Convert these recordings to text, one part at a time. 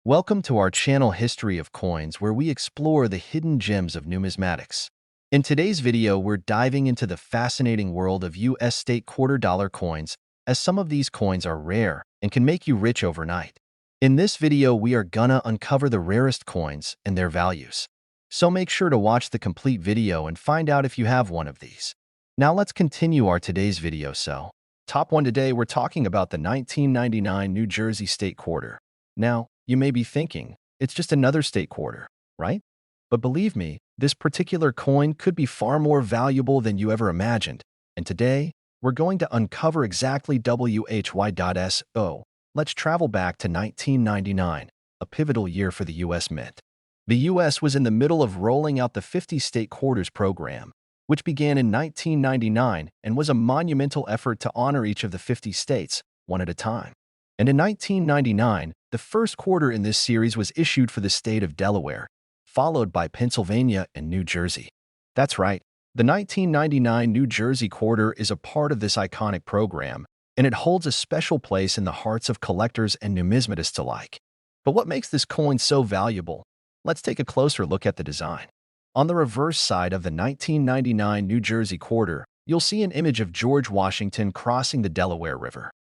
Welcome to our channel History of Coins, where we explore the hidden gems of numismatics. In today's video, we're diving into the fascinating world of U.S. state quarter dollar coins, as some of these coins are rare and can make you rich overnight. In this video, we are gonna uncover the rarest coins and their values. So make sure to watch the complete video and find out if you have one of these. Now let's continue our today's video. Top one today, we're talking about the 1999 New Jersey state quarter. Now, you may be thinking, it's just another state quarter, right? But believe me, this particular coin could be far more valuable than you ever imagined. And today, we're going to uncover exactly WHY.SO. Let's travel back to 1999, a pivotal year for the U.S. Mint. The U.S. was in the middle of rolling out the 50 state quarters program, which began in 1999 and was a monumental effort to honor each of the 50 states, one at a time. And in 1999, the first quarter in this series was issued for the state of Delaware, followed by Pennsylvania and New Jersey. That's right, the 1999 New Jersey quarter is a part of this iconic program, and it holds a special place in the hearts of collectors and numismatists alike. But what makes this coin so valuable? Let's take a closer look at the design. On the reverse side of the 1999 New Jersey quarter, you'll see an image of George Washington crossing the Delaware River.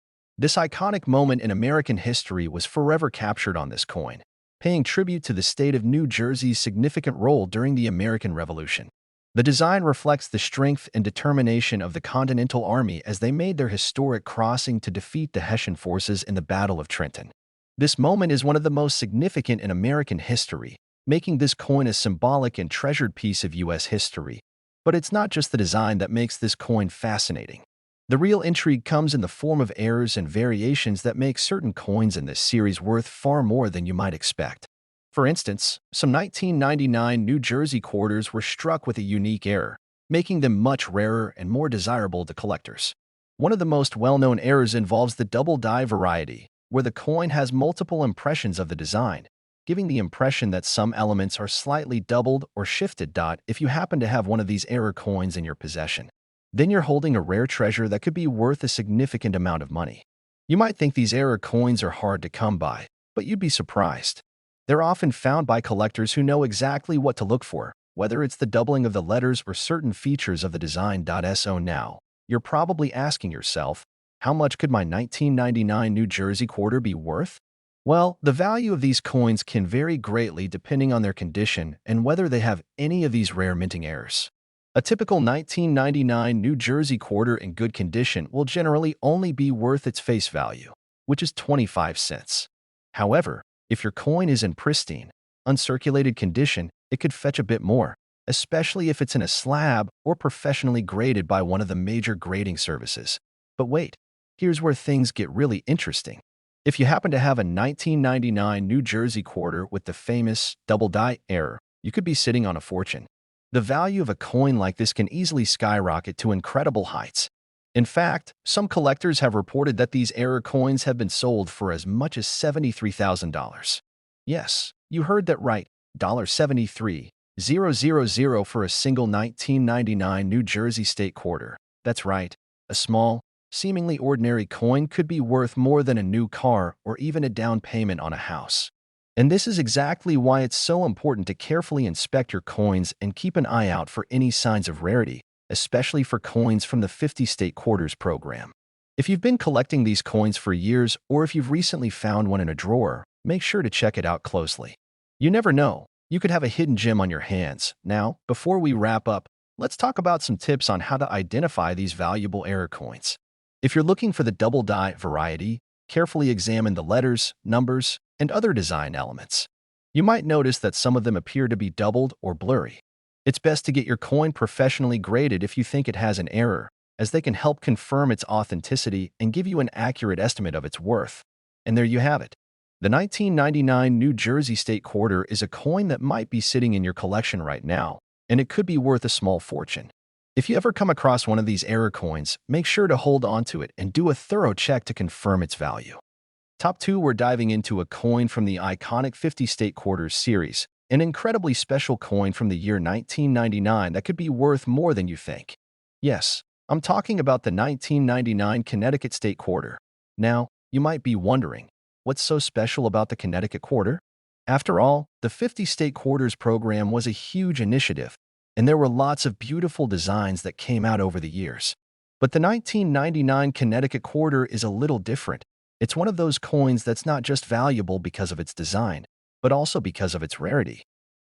This iconic moment in American history was forever captured on this coin, paying tribute to the state of New Jersey's significant role during the American Revolution. The design reflects the strength and determination of the Continental Army as they made their historic crossing to defeat the Hessian forces in the Battle of Trenton. This moment is one of the most significant in American history, making this coin a symbolic and treasured piece of U.S. history. But it's not just the design that makes this coin fascinating. The real intrigue comes in the form of errors and variations that make certain coins in this series worth far more than you might expect. For instance, some 1999 New Jersey quarters were struck with a unique error, making them much rarer and more desirable to collectors. One of the most well-known errors involves the double die variety, where the coin has multiple impressions of the design, giving the impression that some elements are slightly doubled or shifted. If you happen to have one of these error coins in your possession, then you're holding a rare treasure that could be worth a significant amount of money. You might think these error coins are hard to come by, but you'd be surprised. They're often found by collectors who know exactly what to look for, whether it's the doubling of the letters or certain features of the design. So now, you're probably asking yourself, how much could my 1999 New Jersey quarter be worth? Well, the value of these coins can vary greatly depending on their condition and whether they have any of these rare minting errors. A typical 1999 New Jersey quarter in good condition will generally only be worth its face value, which is 25 cents. However, if your coin is in pristine, uncirculated condition, it could fetch a bit more, especially if it's in a slab or professionally graded by one of the major grading services. But wait, here's where things get really interesting. If you happen to have a 1999 New Jersey quarter with the famous double die error, you could be sitting on a fortune. The value of a coin like this can easily skyrocket to incredible heights. In fact, some collectors have reported that these error coins have been sold for as much as $73,000. Yes, you heard that right, $73,000 for a single 1999 New Jersey state quarter. That's right, a small, seemingly ordinary coin could be worth more than a new car or even a down payment on a house. And this is exactly why it's so important to carefully inspect your coins and keep an eye out for any signs of rarity, especially for coins from the 50 state quarters program. If you've been collecting these coins for years or if you've recently found one in a drawer, make sure to check it out closely. You never know, you could have a hidden gem on your hands. Now, before we wrap up, let's talk about some tips on how to identify these valuable error coins. If you're looking for the double die variety, carefully examine the letters, numbers, and other design elements. You might notice that some of them appear to be doubled or blurry. It's best to get your coin professionally graded if you think it has an error, as they can help confirm its authenticity and give you an accurate estimate of its worth. And there you have it. The 1999 New Jersey state quarter is a coin that might be sitting in your collection right now, and it could be worth a small fortune. If you ever come across one of these error coins, make sure to hold onto it and do a thorough check to confirm its value. Top 2, we're diving into a coin from the iconic 50 state quarters series, an incredibly special coin from the year 1999 that could be worth more than you think. Yes, I'm talking about the 1999 Connecticut state quarter. Now, you might be wondering, what's so special about the Connecticut quarter? After all, the 50 state quarters program was a huge initiative, and there were lots of beautiful designs that came out over the years. But the 1999 Connecticut quarter is a little different. It's one of those coins that's not just valuable because of its design, but also because of its rarity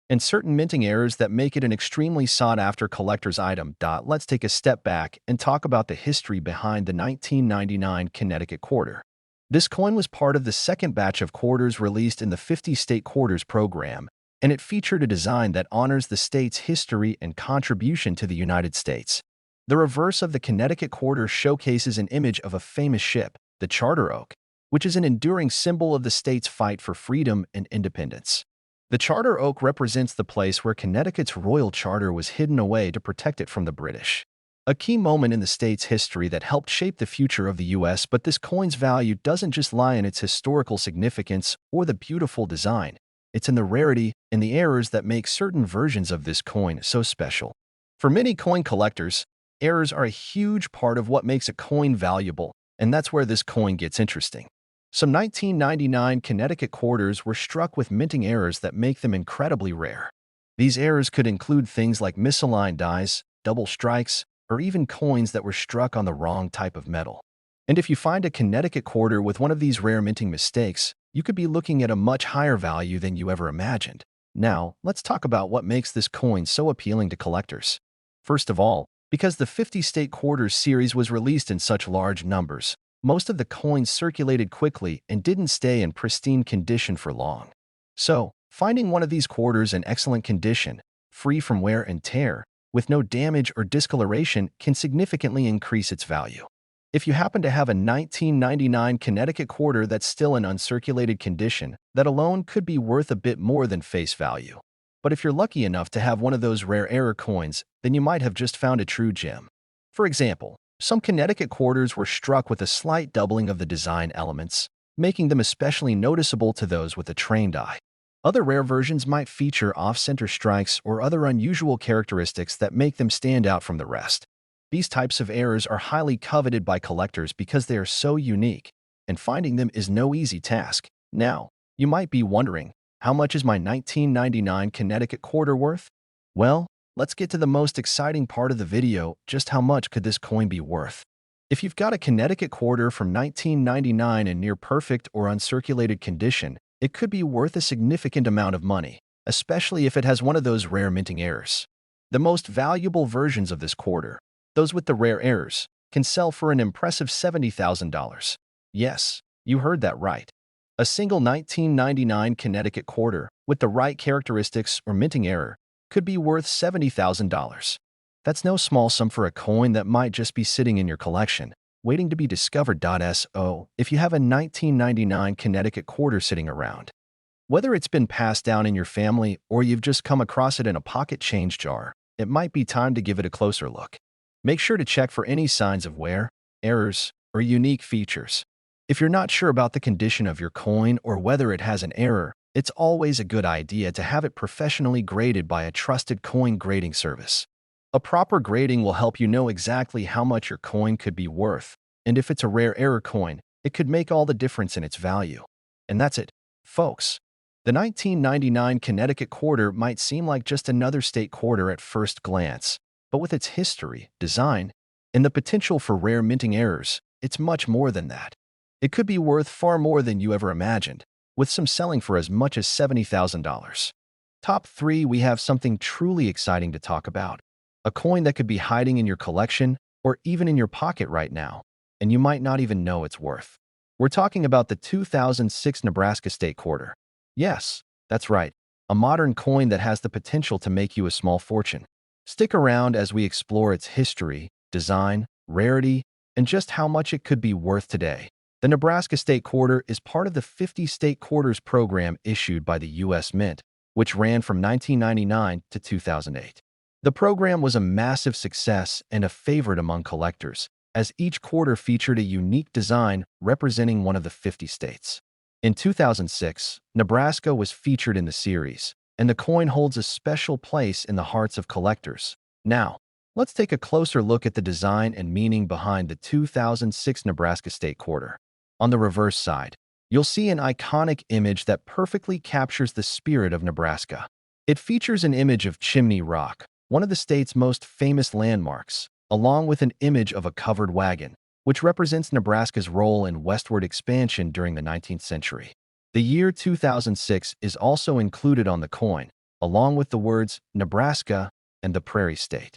and certain minting errors that make it an extremely sought-after collector's item. Let's take a step back and talk about the history behind the 1999 Connecticut quarter. This coin was part of the second batch of quarters released in the 50 state quarters program, and it featured a design that honors the state's history and contribution to the United States. The reverse of the Connecticut quarter showcases an image of a famous ship, the Charter Oak, which is an enduring symbol of the state's fight for freedom and independence. The Charter Oak represents the place where Connecticut's royal charter was hidden away to protect it from the British. A key moment in the state's history that helped shape the future of the U.S., but this coin's value doesn't just lie in its historical significance or the beautiful design. It's in the rarity and the errors that make certain versions of this coin so special. For many coin collectors, errors are a huge part of what makes a coin valuable, and that's where this coin gets interesting. Some 1999 Connecticut quarters were struck with minting errors that make them incredibly rare. These errors could include things like misaligned dies, double strikes, or even coins that were struck on the wrong type of metal. And if you find a Connecticut quarter with one of these rare minting mistakes, you could be looking at a much higher value than you ever imagined. Now, let's talk about what makes this coin so appealing to collectors. First of all, because the 50 state quarters series was released in such large numbers, most of the coins circulated quickly and didn't stay in pristine condition for long. So, finding one of these quarters in excellent condition, free from wear and tear, with no damage or discoloration can significantly increase its value. If you happen to have a 1999 Connecticut quarter that's still in uncirculated condition, that alone could be worth a bit more than face value. But if you're lucky enough to have one of those rare error coins, then you might have just found a true gem. For example, some Connecticut quarters were struck with a slight doubling of the design elements, making them especially noticeable to those with a trained eye. Other rare versions might feature off-center strikes or other unusual characteristics that make them stand out from the rest. These types of errors are highly coveted by collectors because they are so unique, and finding them is no easy task. Now, you might be wondering, how much is my 1999 Connecticut quarter worth? Well, let's get to the most exciting part of the video. Just how much could this coin be worth? If you've got a Connecticut quarter from 1999 in near perfect or uncirculated condition, it could be worth a significant amount of money, especially if it has one of those rare minting errors. The most valuable versions of this quarter, those with the rare errors, can sell for an impressive $70,000. Yes, you heard that right. A single 1999 Connecticut quarter with the right characteristics or minting error could be worth $70,000. That's no small sum for a coin that might just be sitting in your collection, waiting to be discovered. So, if you have a 1999 Connecticut quarter sitting around, whether it's been passed down in your family or you've just come across it in a pocket change jar, it might be time to give it a closer look. Make sure to check for any signs of wear, errors, or unique features. If you're not sure about the condition of your coin or whether it has an error, it's always a good idea to have it professionally graded by a trusted coin grading service. A proper grading will help you know exactly how much your coin could be worth, and if it's a rare error coin, it could make all the difference in its value. And that's it, folks. The 1999 Connecticut quarter might seem like just another state quarter at first glance, but with its history, design, and the potential for rare minting errors, it's much more than that. It could be worth far more than you ever imagined, with some selling for as much as $70,000. Top 3, we have something truly exciting to talk about. A coin that could be hiding in your collection or even in your pocket right now, and you might not even know its worth. We're talking about the 2006 Nebraska state quarter. Yes, that's right, a modern coin that has the potential to make you a small fortune. Stick around as we explore its history, design, rarity, and just how much it could be worth today. The Nebraska state quarter is part of the 50 state quarters program issued by the U.S. Mint, which ran from 1999 to 2008. The program was a massive success and a favorite among collectors, as each quarter featured a unique design representing one of the 50 states. In 2006, Nebraska was featured in the series, and the coin holds a special place in the hearts of collectors. Now, let's take a closer look at the design and meaning behind the 2006 Nebraska state quarter. On the reverse side, you'll see an iconic image that perfectly captures the spirit of Nebraska. It features an image of Chimney Rock, one of the state's most famous landmarks, along with an image of a covered wagon, which represents Nebraska's role in westward expansion during the 19th century. The year 2006 is also included on the coin, along with the words Nebraska and the Prairie State.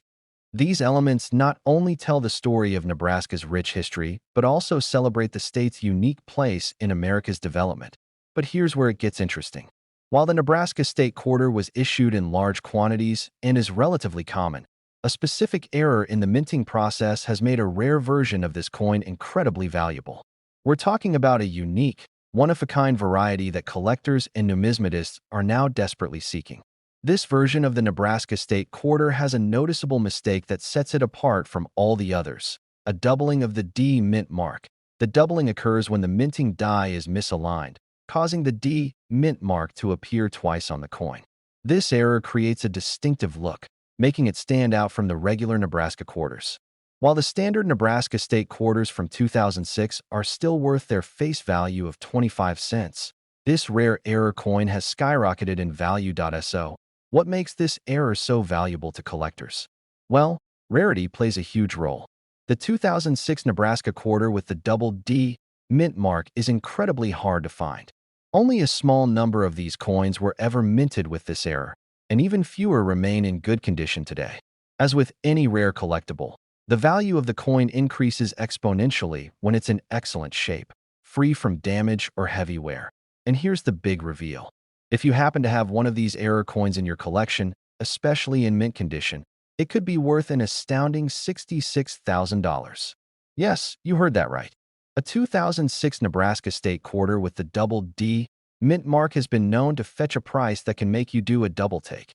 These elements not only tell the story of Nebraska's rich history, but also celebrate the state's unique place in America's development. But here's where it gets interesting. While the Nebraska state quarter was issued in large quantities and is relatively common, a specific error in the minting process has made a rare version of this coin incredibly valuable. We're talking about a unique, one-of-a-kind variety that collectors and numismatists are now desperately seeking. This version of the Nebraska state quarter has a noticeable mistake that sets it apart from all the others: a doubling of the D mint mark. The doubling occurs when the minting die is misaligned, causing the D mint mark to appear twice on the coin. This error creates a distinctive look, making it stand out from the regular Nebraska quarters. While the standard Nebraska state quarters from 2006 are still worth their face value of 25 cents, this rare error coin has skyrocketed in value. So, what makes this error so valuable to collectors? Well, rarity plays a huge role. The 2006 Nebraska quarter with the double D mint mark is incredibly hard to find. Only a small number of these coins were ever minted with this error, and even fewer remain in good condition today. As with any rare collectible, the value of the coin increases exponentially when it's in excellent shape, free from damage or heavy wear. And here's the big reveal. If you happen to have one of these error coins in your collection, especially in mint condition, it could be worth an astounding $66,000. Yes, you heard that right. A 2006 Nebraska state quarter with the double D mint mark has been known to fetch a price that can make you do a double take.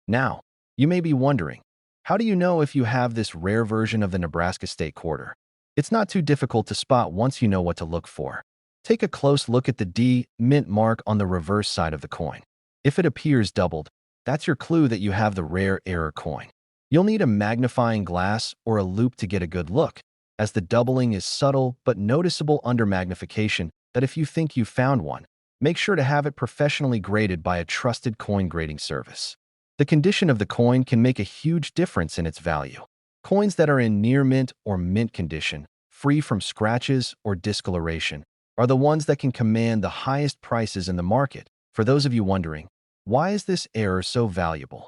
Now, you may be wondering, how do you know if you have this rare version of the Nebraska state quarter? It's not too difficult to spot once you know what to look for. Take a close look at the D mint mark on the reverse side of the coin. If it appears doubled, that's your clue that you have the rare error coin. You'll need a magnifying glass or a loupe to get a good look, as the doubling is subtle but noticeable under magnification. That if you think you found one, make sure to have it professionally graded by a trusted coin grading service. The condition of the coin can make a huge difference in its value. Coins that are in near mint or mint condition, free from scratches or discoloration, are the ones that can command the highest prices in the market. For those of you wondering, why is this error so valuable?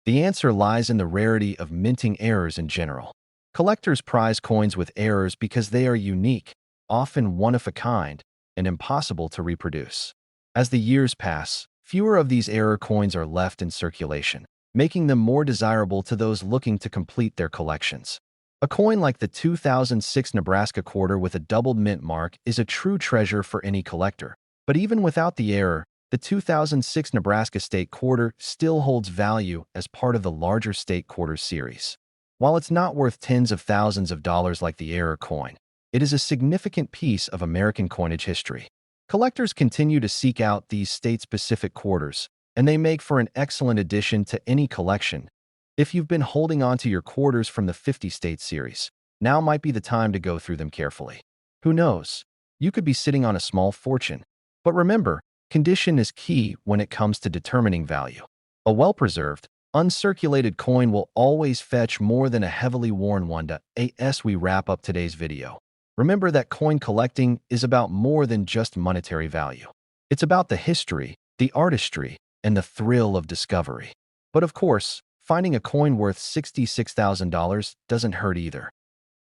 The answer lies in the rarity of minting errors in general. Collectors prize coins with errors because they are unique, often one-of-a-kind, and impossible to reproduce. As the years pass, fewer of these error coins are left in circulation, making them more desirable to those looking to complete their collections. A coin like the 2006 Nebraska quarter with a doubled mint mark is a true treasure for any collector. But even without the error, the 2006 Nebraska state quarter still holds value as part of the larger state quarter series. While it's not worth tens of thousands of dollars like the error coin, it is a significant piece of American coinage history. Collectors continue to seek out these state-specific quarters, and they make for an excellent addition to any collection. If you've been holding on to your quarters from the 50-state series, now might be the time to go through them carefully. Who knows? You could be sitting on a small fortune. But remember, condition is key when it comes to determining value. A well-preserved, uncirculated coin will always fetch more than a heavily worn one. As we wrap up today's video, remember that coin collecting is about more than just monetary value. It's about the history, the artistry, and the thrill of discovery. But of course, finding a coin worth $66,000 doesn't hurt either.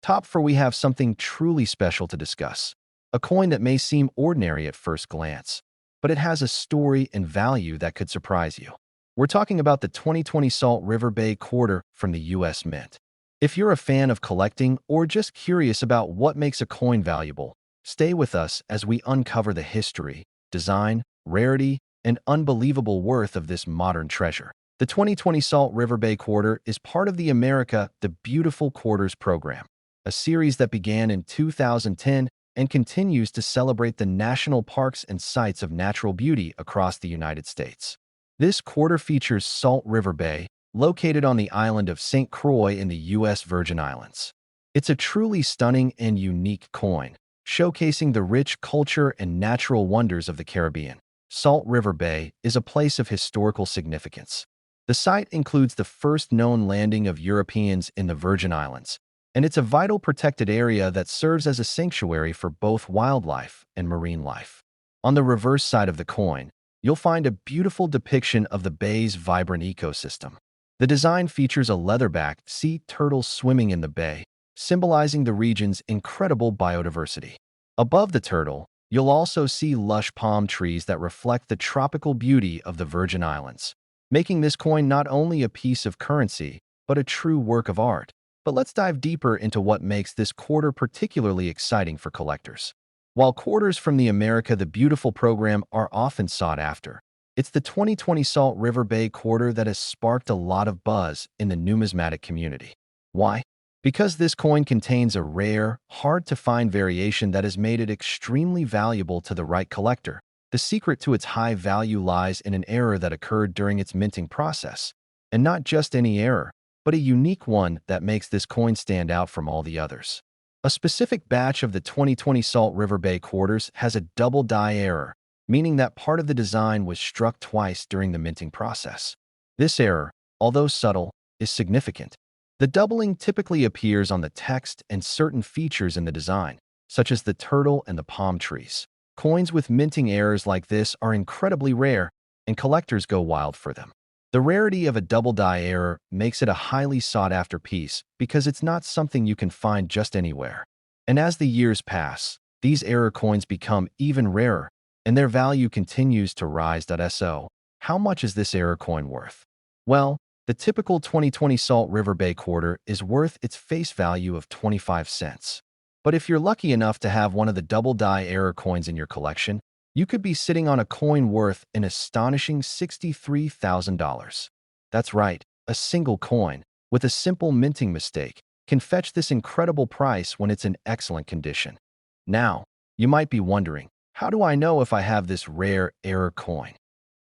Top 4, we have something truly special to discuss. A coin that may seem ordinary at first glance, but it has a story and value that could surprise you. We're talking about the 2020 Salt River Bay quarter from the U.S. Mint. If you're a fan of collecting or just curious about what makes a coin valuable, stay with us as we uncover the history, design, rarity, and unbelievable worth of this modern treasure. The 2020 Salt River Bay quarter is part of the America the Beautiful Quarters program, a series that began in 2010 and continues to celebrate the national parks and sites of natural beauty across the United States. This quarter features Salt River Bay, located on the island of St. Croix in the U.S. Virgin Islands. It's a truly stunning and unique coin, showcasing the rich culture and natural wonders of the Caribbean. Salt River Bay is a place of historical significance. The site includes the first known landing of Europeans in the Virgin Islands, and it's a vital protected area that serves as a sanctuary for both wildlife and marine life. On the reverse side of the coin, you'll find a beautiful depiction of the bay's vibrant ecosystem. The design features a leatherback sea turtle swimming in the bay, symbolizing the region's incredible biodiversity. Above the turtle, you'll also see lush palm trees that reflect the tropical beauty of the Virgin Islands, making this coin not only a piece of currency, but a true work of art. But let's dive deeper into what makes this quarter particularly exciting for collectors. While quarters from the America the Beautiful program are often sought after, it's the 2020 Salt River Bay quarter that has sparked a lot of buzz in the numismatic community. Why? Because this coin contains a rare, hard-to-find variation that has made it extremely valuable to the right collector. The secret to its high value lies in an error that occurred during its minting process. And not just any error, but a unique one that makes this coin stand out from all the others. A specific batch of the 2020 Salt River Bay quarters has a double die error, meaning that part of the design was struck twice during the minting process. This error, although subtle, is significant. The doubling typically appears on the text and certain features in the design, such as the turtle and the palm trees. Coins with minting errors like this are incredibly rare, and collectors go wild for them. The rarity of a double die error makes it a highly sought-after piece because it's not something you can find just anywhere. And as the years pass, these error coins become even rarer, and their value continues to rise. So, how much is this error coin worth? Well, the typical 2020 Salt River Bay quarter is worth its face value of 25 cents. But if you're lucky enough to have one of the double die error coins in your collection, you could be sitting on a coin worth an astonishing $63,000. That's right, a single coin, with a simple minting mistake, can fetch this incredible price when it's in excellent condition. Now, you might be wondering, how do I know if I have this rare error coin?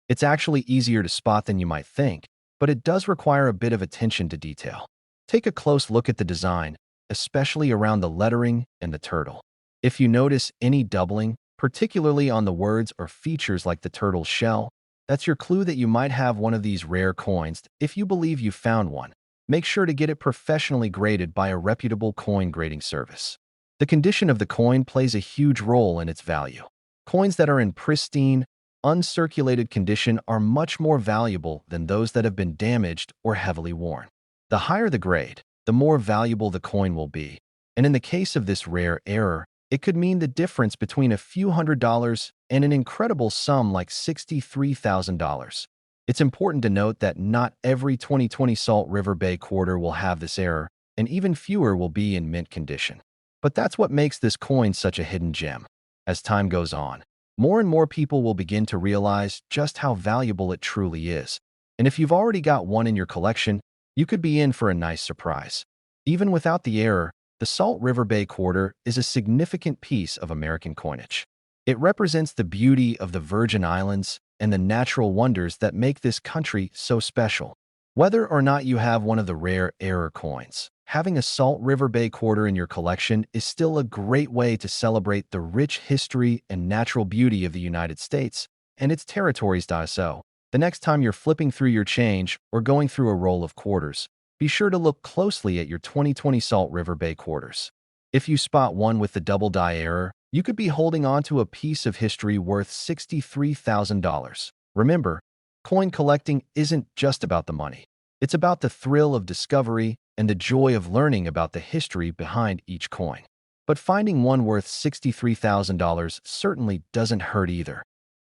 It's actually easier to spot than you might think, but it does require a bit of attention to detail. Take a close look at the design, especially around the lettering and the turtle. If you notice any doubling, particularly on the words or features like the turtle's shell, that's your clue that you might have one of these rare coins. If you believe you found one, make sure to get it professionally graded by a reputable coin grading service. The condition of the coin plays a huge role in its value. Coins that are in pristine, uncirculated condition are much more valuable than those that have been damaged or heavily worn. The higher the grade, the more valuable the coin will be. And in the case of this rare error, it could mean the difference between a few $100s and an incredible sum like $63,000. It's important to note that not every 2020 Salt River Bay quarter will have this error, and even fewer will be in mint condition. But that's what makes this coin such a hidden gem. As time goes on, more and more people will begin to realize just how valuable it truly is. And if you've already got one in your collection, you could be in for a nice surprise. Even without the error, the Salt River Bay quarter is a significant piece of American coinage. It represents the beauty of the Virgin Islands and the natural wonders that make this country so special. Whether or not you have one of the rare error coins, having a Salt River Bay quarter in your collection is still a great way to celebrate the rich history and natural beauty of the United States and its territories. So, the next time you're flipping through your change or going through a roll of quarters, be sure to look closely at your 2020 Salt River Bay quarters. If you spot one with the double die error, you could be holding on to a piece of history worth $63,000. Remember, coin collecting isn't just about the money. It's about the thrill of discovery and the joy of learning about the history behind each coin. But finding one worth $63,000 certainly doesn't hurt either.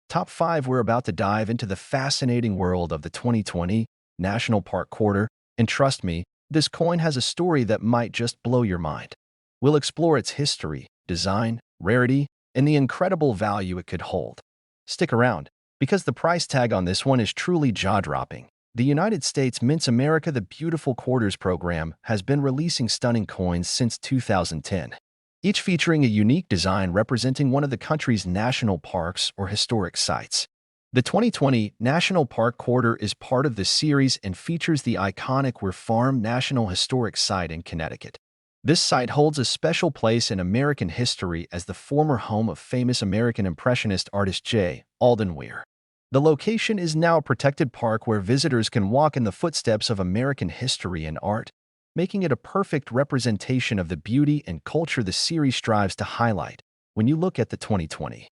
Top 5, we're about to dive into the fascinating world of the 2020 National Park Quarter. And trust me, this coin has a story that might just blow your mind. We'll explore its history, design, rarity, and the incredible value it could hold. Stick around, because the price tag on this one is truly jaw-dropping. The United States Mint's America the Beautiful Quarters program has been releasing stunning coins since 2010, each featuring a unique design representing one of the country's national parks or historic sites. The 2020 National Park Quarter is part of the series and features the iconic Weir Farm National Historic Site in Connecticut. This site holds a special place in American history as the former home of famous American Impressionist artist J. Alden Weir. The location is now a protected park where visitors can walk in the footsteps of American history and art, making it a perfect representation of the beauty and culture the series strives to highlight. When you look at the 2020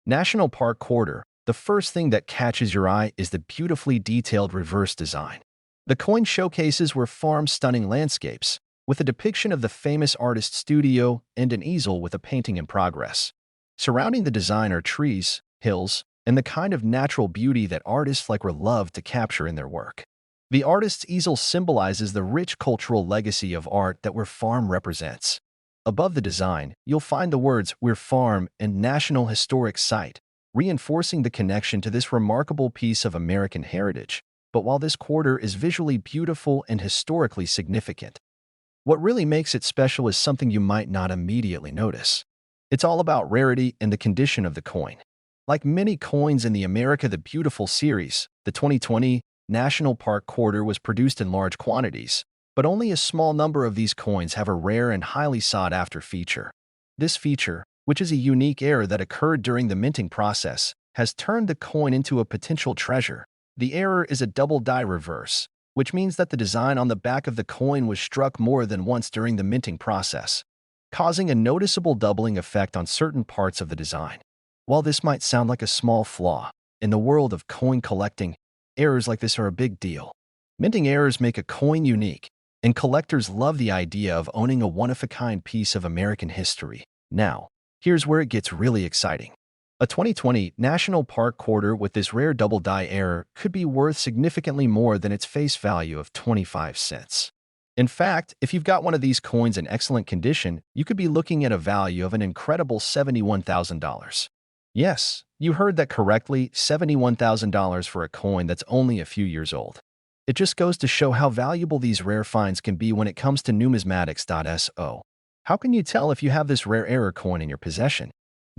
National Park Quarter, the first thing that catches your eye is the beautifully detailed reverse design. The coin showcases were farm stunning landscapes, with a depiction of the famous artist's studio and an easel with a painting in progress. Surrounding the design are trees, hills, and the kind of natural beauty that artists like Weir love to capture in their work. The artist's easel symbolizes the rich cultural legacy of art that Weir Farm represents. Above the design, you'll find the words Weir Farm and National Historic Site, reinforcing the connection to this remarkable piece of American heritage. But while this quarter is visually beautiful and historically significant, what really makes it special is something you might not immediately notice. It's all about rarity and the condition of the coin. Like many coins in the America the Beautiful series, the 2020 National Park Quarter was produced in large quantities, but only a small number of these coins have a rare and highly sought-after feature. This feature, which is a unique error that occurred during the minting process, has turned the coin into a potential treasure. The error is a double die reverse, which means that the design on the back of the coin was struck more than once during the minting process, causing a noticeable doubling effect on certain parts of the design. While this might sound like a small flaw, in the world of coin collecting, errors like this are a big deal. Minting errors make a coin unique, and collectors love the idea of owning a one-of-a-kind piece of American history. Now, here's where it gets really exciting. A 2020 National Park Quarter with this rare double die error could be worth significantly more than its face value of 25 cents. In fact, if you've got one of these coins in excellent condition, you could be looking at a value of an incredible $71,000. Yes, you heard that correctly, $71,000 for a coin that's only a few years old. It just goes to show how valuable these rare finds can be when it comes to numismatics.so. How can you tell if you have this rare error coin in your possession?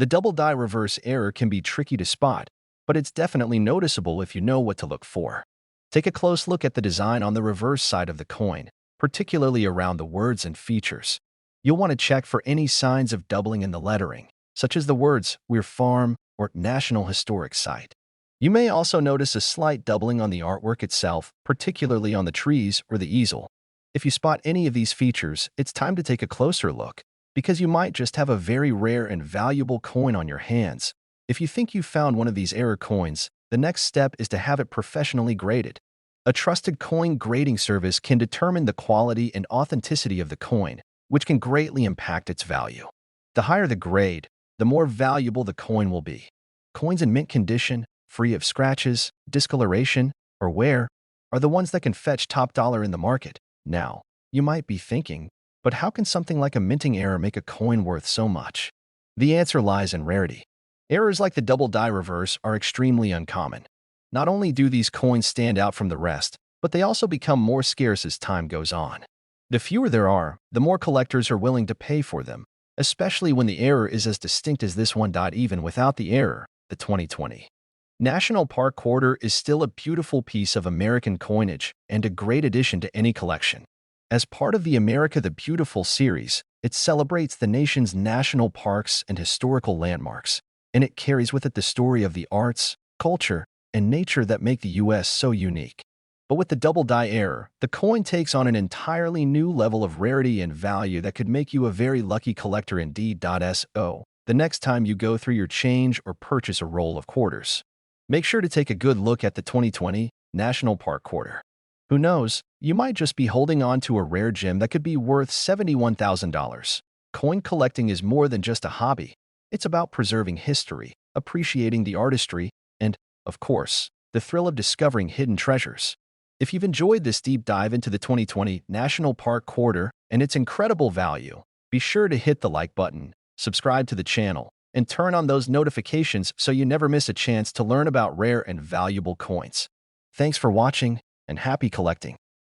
The double die reverse error can be tricky to spot, but it's definitely noticeable if you know what to look for. Take a close look at the design on the reverse side of the coin, particularly around the words and features. You'll want to check for any signs of doubling in the lettering, such as the words Weir Farm or National Historic Site. You may also notice a slight doubling on the artwork itself, particularly on the trees or the easel. If you spot any of these features, it's time to take a closer look, because you might just have a very rare and valuable coin on your hands. If you think you've found one of these error coins, the next step is to have it professionally graded. A trusted coin grading service can determine the quality and authenticity of the coin, which can greatly impact its value. The higher the grade, the more valuable the coin will be. Coins in mint condition, free of scratches, discoloration, or wear, are the ones that can fetch top dollar in the market. Now, you might be thinking, but how can something like a minting error make a coin worth so much? The answer lies in rarity. Errors like the double die reverse are extremely uncommon. Not only do these coins stand out from the rest, but they also become more scarce as time goes on. The fewer there are, the more collectors are willing to pay for them, especially when the error is as distinct as this one. Even without the error, the 2020 National Park Quarter is still a beautiful piece of American coinage and a great addition to any collection. As part of the America the Beautiful series, it celebrates the nation's national parks and historical landmarks, and it carries with it the story of the arts, culture, and nature that make the U.S. so unique. But with the double die error, the coin takes on an entirely new level of rarity and value that could make you a very lucky collector indeed. So, the next time you go through your change or purchase a roll of quarters, make sure to take a good look at the 2020 National Park Quarter. Who knows, you might just be holding on to a rare gem that could be worth $71,000. Coin collecting is more than just a hobby. It's about preserving history, appreciating the artistry, and, of course, the thrill of discovering hidden treasures. If you've enjoyed this deep dive into the 2020 National Park Quarter and its incredible value, be sure to hit the like button, subscribe to the channel, and turn on those notifications so you never miss a chance to learn about rare and valuable coins. Thanks for watching, and happy collecting.